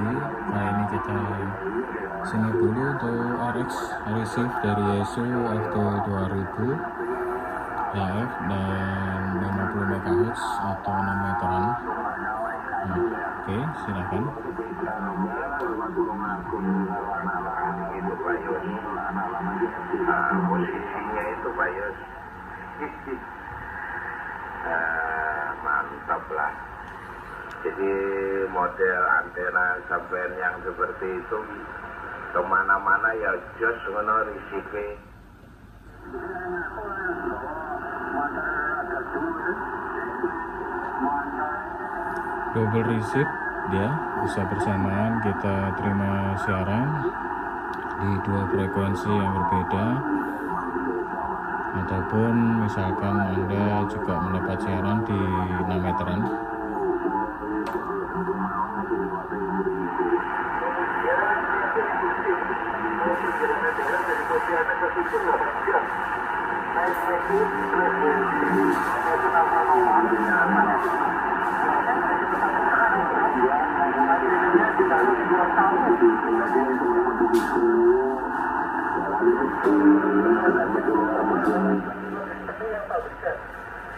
lagi. Kali ini kita simak dulu untuk RX receive dari Yaesu FT 2000 HF dan 50 MHz atau 6 meteran. Oke, silakan. Posisinya itu Pak Yus, mantap lah. Jadi model antena sampean yang seperti itu kemana-mana ya jos ngono risiko. Double receive dia bisa bersamaan, kita terima siaran di dua frekuensi yang berbeda, ataupun misalkan Anda juga mendapat siaran di 6 meteran.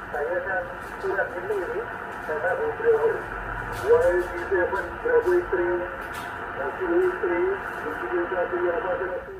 Saya kan sudah sendiri karena beberapa YG7 Bravo istri, Nasi istri, Nasi satu yang pada Nasi.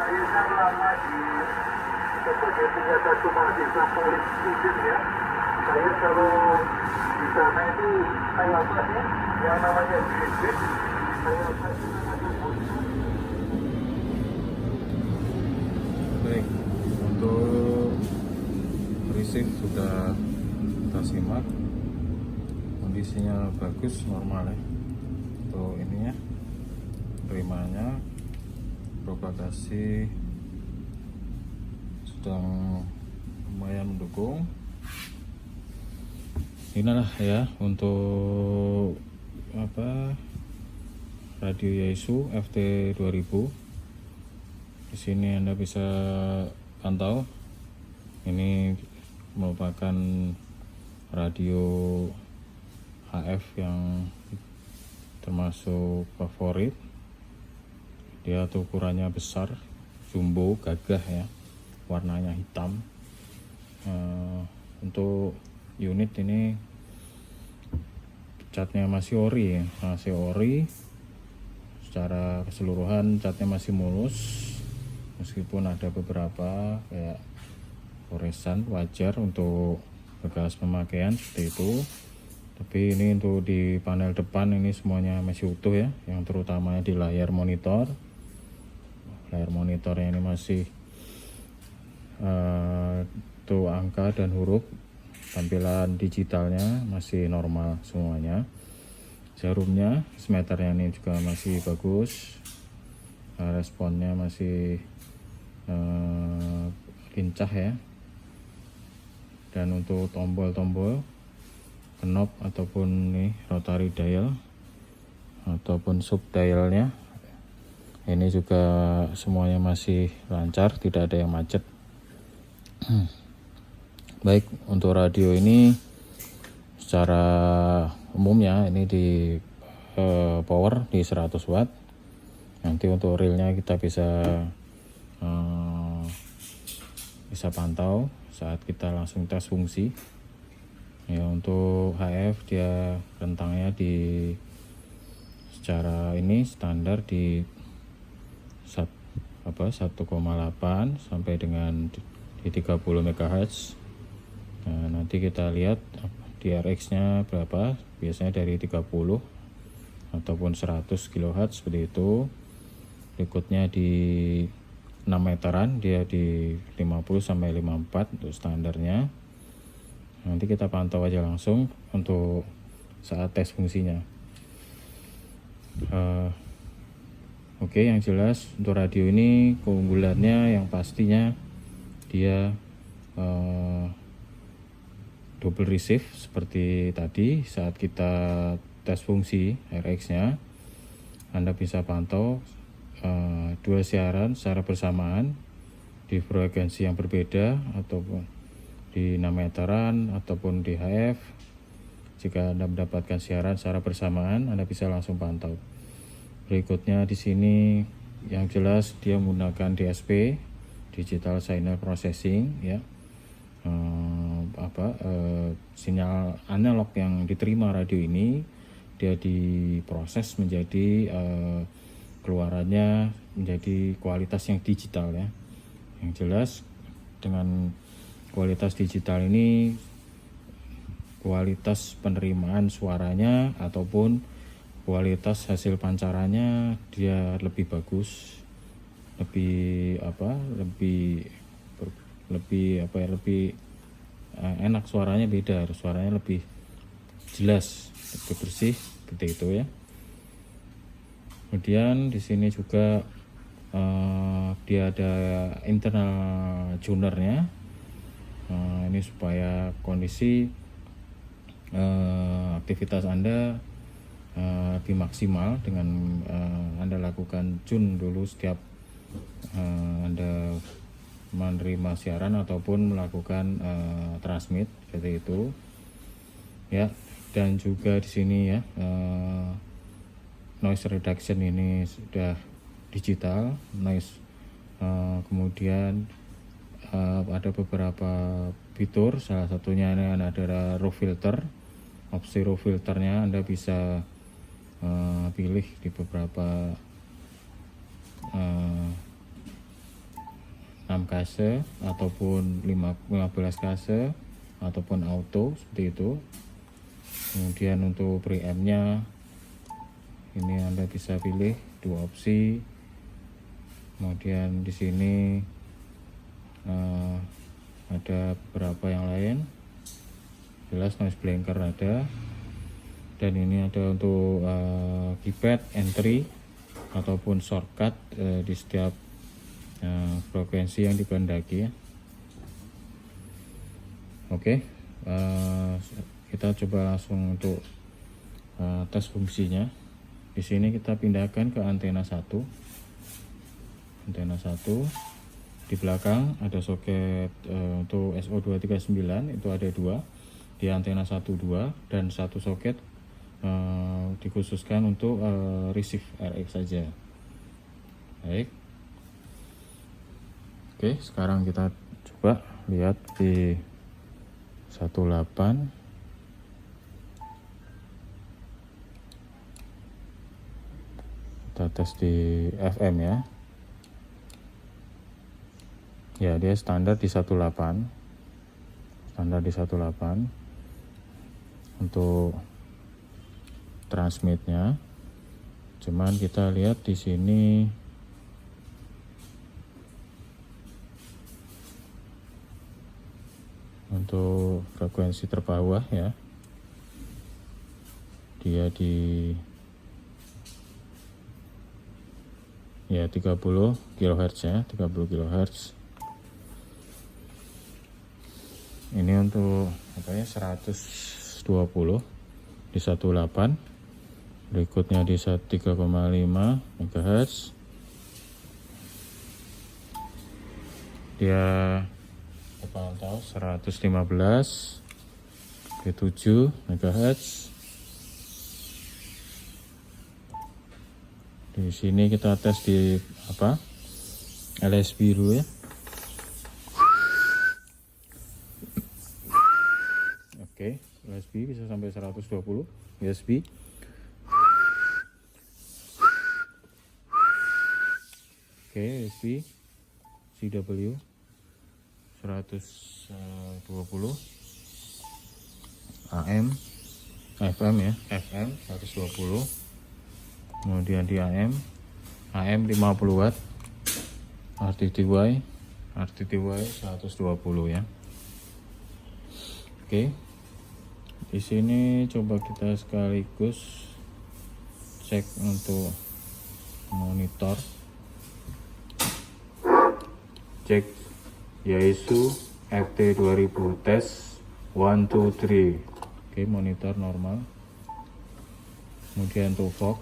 Saya kan lama sebagai punya satu mahasiswa politik ya. Saya kalau di sana itu saya apa sih yang namanya bisnis, saya apa sih namanya. Baik, untuk receive sudah kita simak, kondisinya bagus, normal ya. Untuk ininya, terimanya, propagasi sedang lumayan mendukung. Inilah ya untuk radio Yaesu FT 2000. Di sini Anda bisa pantau. Ini merupakan radio HF yang termasuk favorit. Dia tuh ukurannya besar, jumbo, gagah ya, warnanya hitam. Untuk unit ini catnya masih ori ya, masih ori. Secara keseluruhan catnya masih mulus, meskipun ada beberapa kayak goresan, wajar untuk bekas pemakaian seperti itu. Tapi ini untuk di panel depan ini semuanya masih utuh ya, yang terutamanya di layar monitor. Layar monitornya ini masih tuh angka dan huruf, tampilan digitalnya masih normal semuanya. Jarumnya, semeternya ini juga masih bagus, responnya masih lincah ya. Dan untuk tombol-tombol, knob ataupun nih rotary dial ataupun sub dialnya, ini juga semuanya masih lancar, tidak ada yang macet. Baik, untuk radio ini secara umumnya ini di power di 100 watt. Nanti untuk realnya kita bisa pantau saat kita langsung tes fungsi. Ya, untuk HF dia rentangnya secara ini standar di 1,8 sampai dengan di 30 MHz. Nah, nanti kita lihat di RX nya berapa, biasanya dari 30 ataupun 100 kHz seperti itu. Berikutnya di 6 meteran dia di 50 sampai 54 untuk standarnya. Nanti kita pantau aja langsung untuk saat tes fungsinya. Oke, yang jelas untuk radio ini keunggulannya yang pastinya dia double receive seperti tadi saat kita tes fungsi RX nya. Anda bisa pantau dua siaran secara bersamaan di frekuensi yang berbeda ataupun di 6 meteran ataupun di HF. Jika Anda mendapatkan siaran secara bersamaan, Anda bisa langsung pantau. Berikutnya di sini yang jelas dia menggunakan DSP, Digital Signal Processing, ya. Sinyal analog yang diterima radio ini dia diproses menjadi keluarannya menjadi kualitas yang digital, ya. Yang jelas dengan kualitas digital ini kualitas penerimaan suaranya ataupun kualitas hasil pancarannya dia lebih bagus, lebih enak, suaranya beda, suaranya lebih jelas, lebih bersih seperti itu, ya. Kemudian di sini juga dia ada internal tunernya. Ini supaya kondisi aktivitas Anda lebih maksimal dengan Anda lakukan tune dulu setiap Anda menerima siaran ataupun melakukan transmit seperti itu, ya. Dan juga di sini, ya, noise reduction ini sudah digital noise. Kemudian ada beberapa fitur, salah satunya ini adalah raw filter. Opsi raw filternya Anda bisa pilih di beberapa 6 kase ataupun 15 kase ataupun auto seperti itu. Kemudian untuk preamp-nya ini Anda bisa pilih 2 opsi. Kemudian di sini ada beberapa yang lain, jelas noise blanker ada, dan ini ada untuk keypad entry ataupun shortcut di setiap frekuensi yang dikehendaki, ya. Oke, kita coba langsung untuk tes fungsinya. Di sini kita pindahkan ke antena 1. Antena 1 di belakang ada soket untuk SO239, itu ada 2 di antena 1, 2, dan 1 soket dikhususkan untuk receive RX saja. Baik. Oke, sekarang kita coba lihat di 18. Kita tes di FM, ya. Ya, dia standar di 18. Standar di 18 untuk transmitnya. Cuman kita lihat di sini untuk frekuensi terbawah, ya, dia di 30 kHz, ya, 30 kHz. Ini untuk 120 di 18, berikutnya di 3,5 MHz. Dia pantau 115 di 7 MHz. Di sini kita tes di LSB dulu, ya. Oke, LSB bisa sampai 120 LSB. Oke, LSB CW 120 AM, FM, ya, FM 120. Kemudian di AM 50 watt, RTTY 120, ya. Oke, di sini coba kita sekaligus cek untuk monitor, cek Yaesu FT 2000 tes 1 2 3. Oke, monitor normal. Kemudian untuk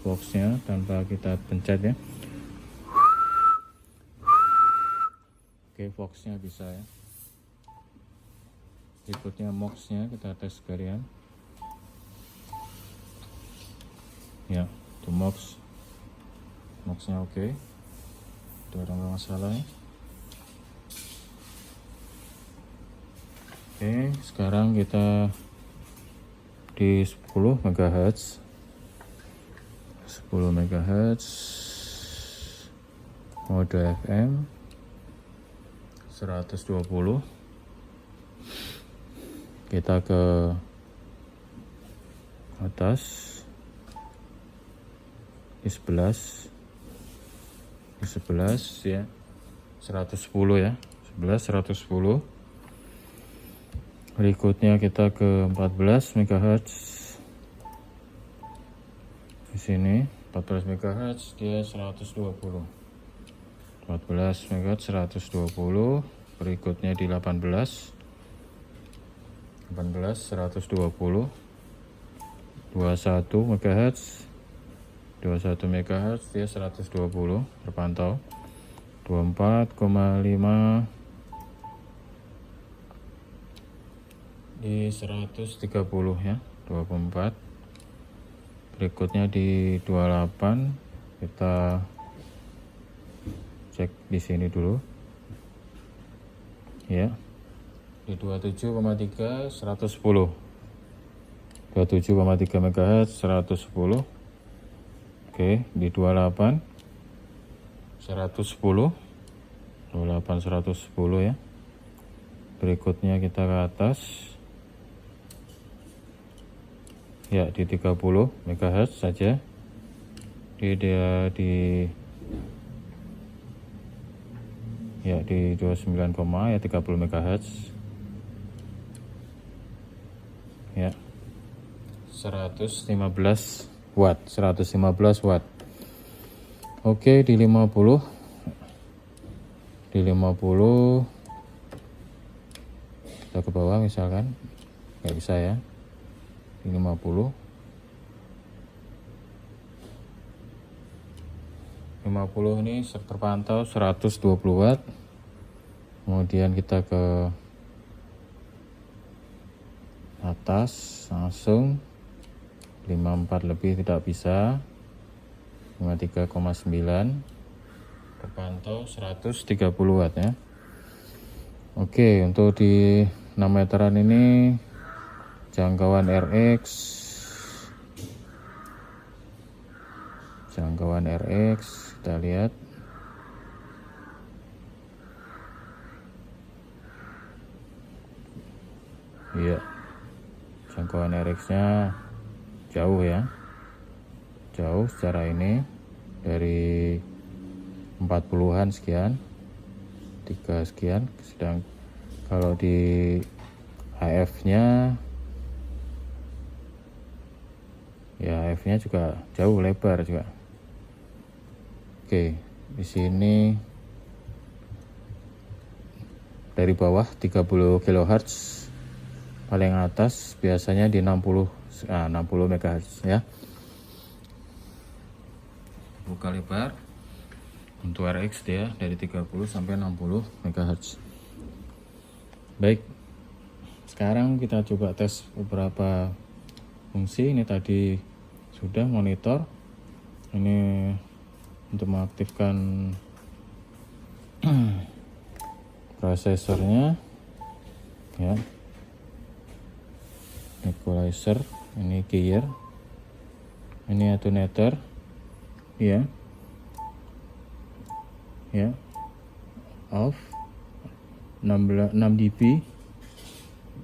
Vox-nya tanpa kita pencet ya. Oke, Vox-nya bisa ya. Berikutnya Mox-nya kita tes sekalian. Ya, itu Mox-nya oke. Itu ada nggak masalah ya. Oke, sekarang kita di 10 MHz 10 MHz mode FM 120. Kita ke atas di 11 ya, 110 ya, 110. Berikutnya kita ke 14 MHz. Di sini 14 MHz dia 120. 14 MHz 120. Berikutnya di 18 120. 21 MHz. 21 MHz dia 120 terpantau. 24,5 di 130 ya, 24. Berikutnya di 28 kita cek di sini dulu ya, di 27,3 110. 27,3 MHz 110. Oke, di 28 110. 28 110 ya. Berikutnya kita ke atas ya, di 30 MHz saja. Dia di 29, ya 30 MHz ya, 115 watt. Oke, di 50 kita ke bawah misalkan, nggak bisa ya. Di 50 ini terpantau 120 watt. Kemudian kita ke atas langsung 54 lebih tidak bisa, 53,9 terpantau 130 watt ya. Oke, untuk di 6 meteran ini jangkauan RX kita lihat iya, jangkauan RX nya jauh ya, jauh secara ini dari 40-an sekian, 3 sekian. Sedang kalau di HF nya ya, HF nya juga jauh, lebar juga. Oke, di sini dari bawah 30 kHz, paling atas biasanya di 60 MHz ya. Buka lebar untuk RX dia dari 30 sampai 60 MHz. Baik, sekarang kita coba tes beberapa fungsi. Ini tadi sudah monitor, ini untuk mengaktifkan prosesornya ya, equalizer, ini gear, ini alternator ya, off 6 dB,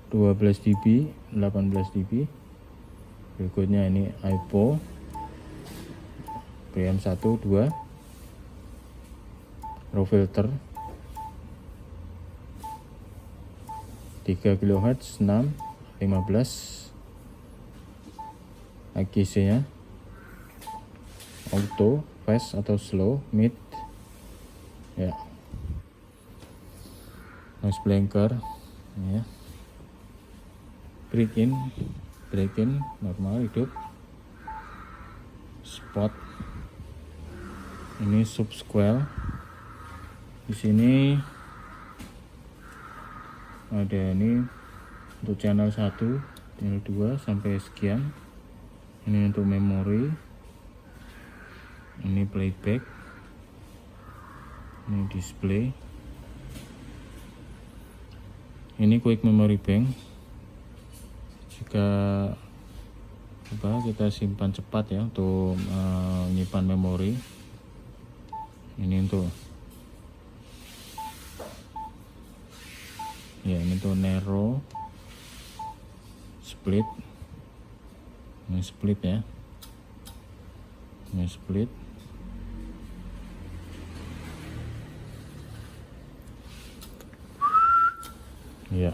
12 dB, 18 dB. Berikutnya ini IPO PM1 2, raw filter 3 kHz 6 15 AGC nya auto, fast atau slow, mid ya, noise blanker ya, break in normal hidup, spot ini subsquare. Di sini ada ini untuk channel 1, channel 2 sampai sekian. Ini untuk memori, ini playback, ini display, ini quick memory bank. Jika kita simpan cepat ya untuk menyimpan memori. Ini untuk ya, ini untuk narrow, split, ini split ya, ini split, ya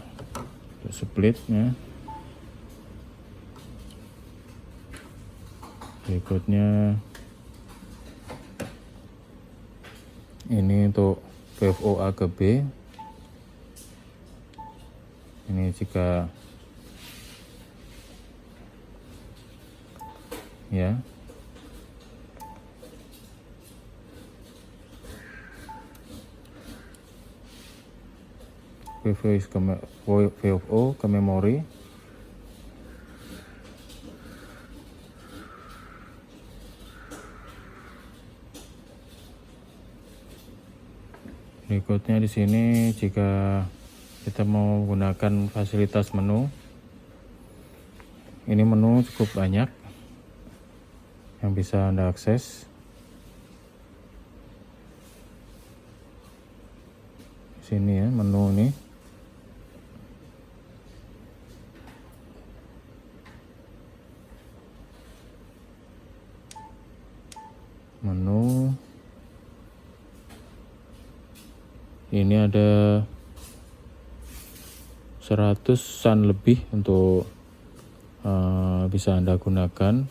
untuk splitnya. Berikutnya ini untuk VFO A ke B. Ini jika ya, VFO ke memori. Berikutnya di sini jika kita mau menggunakan fasilitas menu, ini menu cukup banyak yang bisa Anda akses. Di sini ya, menu ini. Menu ini ada 100-an lebih untuk bisa Anda gunakan.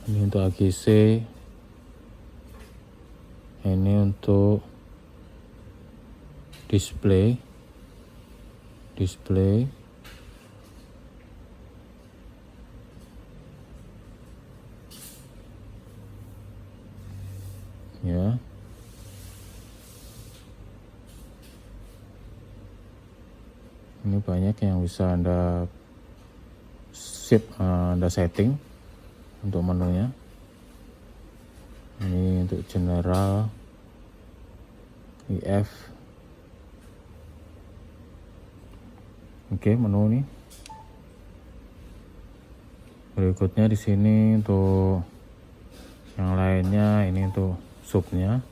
Ini untuk AGC, ini untuk display, ya. Ini banyak yang bisa Anda setting untuk menunya. Ini untuk general, IF. Oke, menu ini. Berikutnya di sini untuk yang lainnya, ini untuk subnya.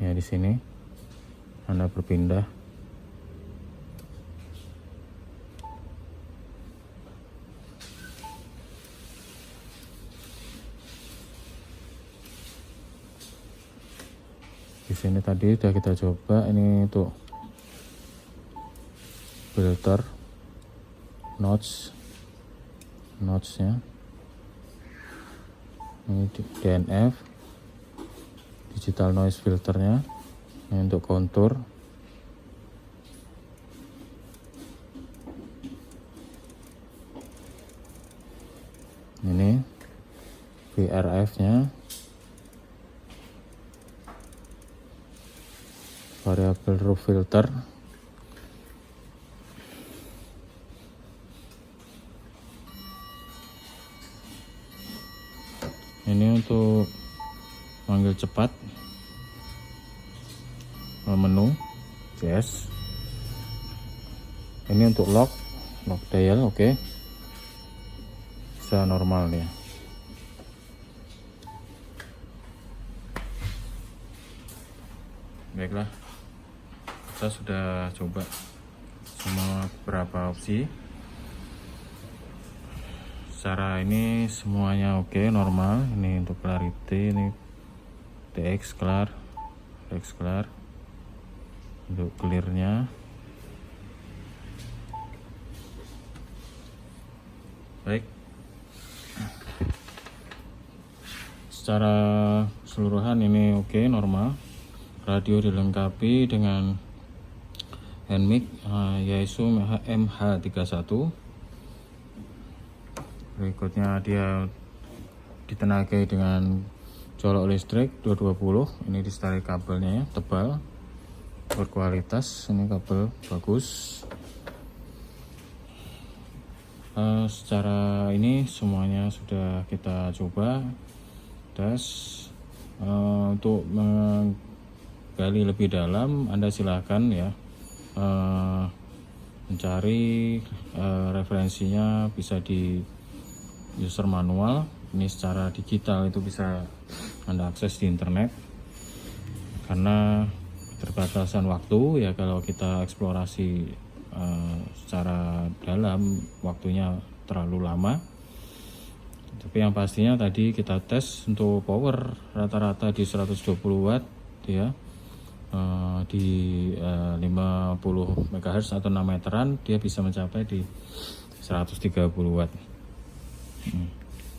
Ya, di sini Anda berpindah. Di sini tadi sudah kita coba, ini untuk filter, notch-nya. Ini DNF, digital noise filternya. Ini untuk kontur. Ini VRF-nya, variable roof filter. Ini untuk panggil cepat, menu CS. Ini untuk lock dial, oke. Bisa normal nih. Baiklah, kita sudah coba semua beberapa opsi. Secara ini semuanya oke, normal. Ini untuk clarity, ini TX kelar, RX kelar. Untuk clearnya baik. Secara keseluruhan ini oke, normal. Radio dilengkapi dengan hand mic Yaesu MH31. Berikutnya dia ditenagai dengan colok listrik 220. Ini ditarik kabelnya ya, tebal, berkualitas. Ini kabel bagus. Secara ini semuanya sudah kita coba tes. Untuk menggali lebih dalam, Anda silakan ya mencari referensinya bisa di user manual. Ini secara digital itu bisa Anda akses di internet. Karena keterbatasan waktu ya, kalau kita eksplorasi secara dalam waktunya terlalu lama. Tapi yang pastinya tadi kita tes untuk power rata-rata di 120 watt ya, di 50 MHz atau 6 meteran dia bisa mencapai di 130 watt.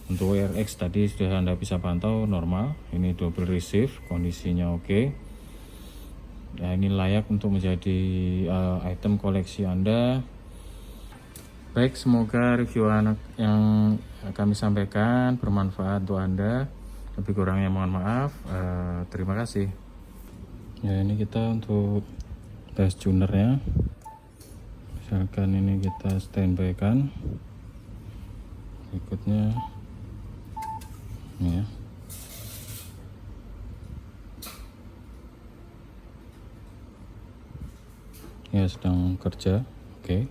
Untuk RX tadi sudah Anda bisa pantau normal. Ini double receive, kondisinya oke. Nah, ini layak untuk menjadi item koleksi Anda. Baik, semoga review anak yang kami sampaikan bermanfaat untuk Anda. Lebih kurangnya mohon maaf. Terima kasih. Ya, ini kita untuk tes tunernya. Misalkan ini kita standby kan. Berikutnya ini ya. Ya, sedang kerja. Oke.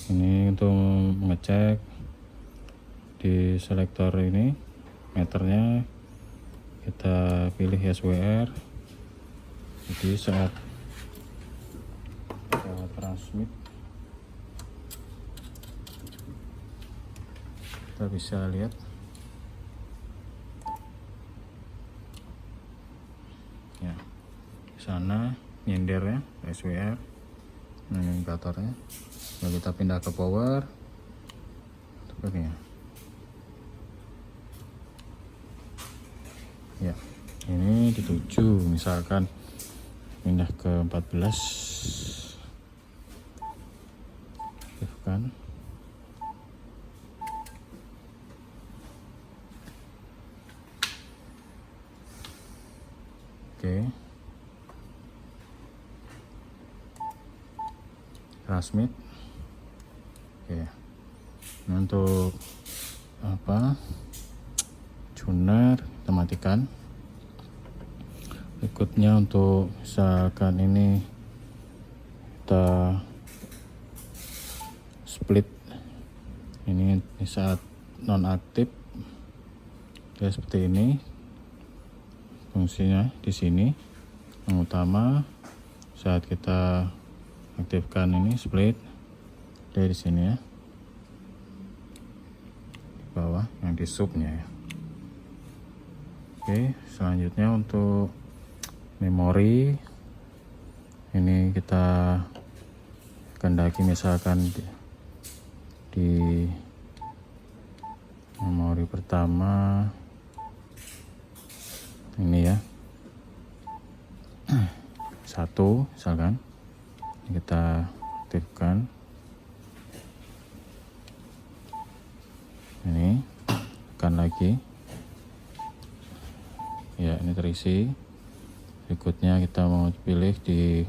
Ini untuk mengecek di selektor ini meternya, kita pilih SWR. Jadi saat kita transmit kita bisa lihat ya, di sana nyender ya SWR, indikatornya. Lalu kita pindah ke power seperti ini ya. Ini dituju, misalkan pindah ke 14 aktifkan. Oke, transmit. Oke, nah, untuk apa tuner kita matikan. Berikutnya untuk misalkan ini kita split, ini saat nonaktif ya, seperti ini fungsinya. Di sini yang utama saat kita aktifkan ini split dari sini ya, di bawah yang di subnya ya. Oke, selanjutnya untuk memori ini kita kendaki misalkan di memori pertama ini ya, 1 misalkan, ini kita aktifkan. Ini tekan lagi ya, ini terisi. Berikutnya kita mau pilih di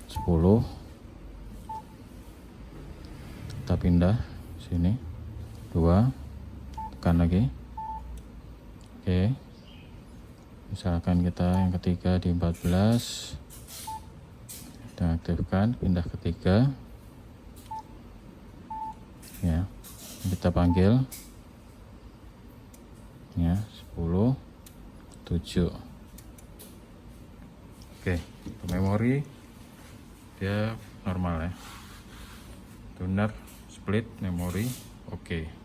10, kita pindah sini 2, tekan lagi. Oke, misalkan kita yang ketiga di 14, kita aktifkan, pindah ke 3 ya, kita panggil ya 10 7. Oke, untuk memori dia normal ya, tuner split memori oke.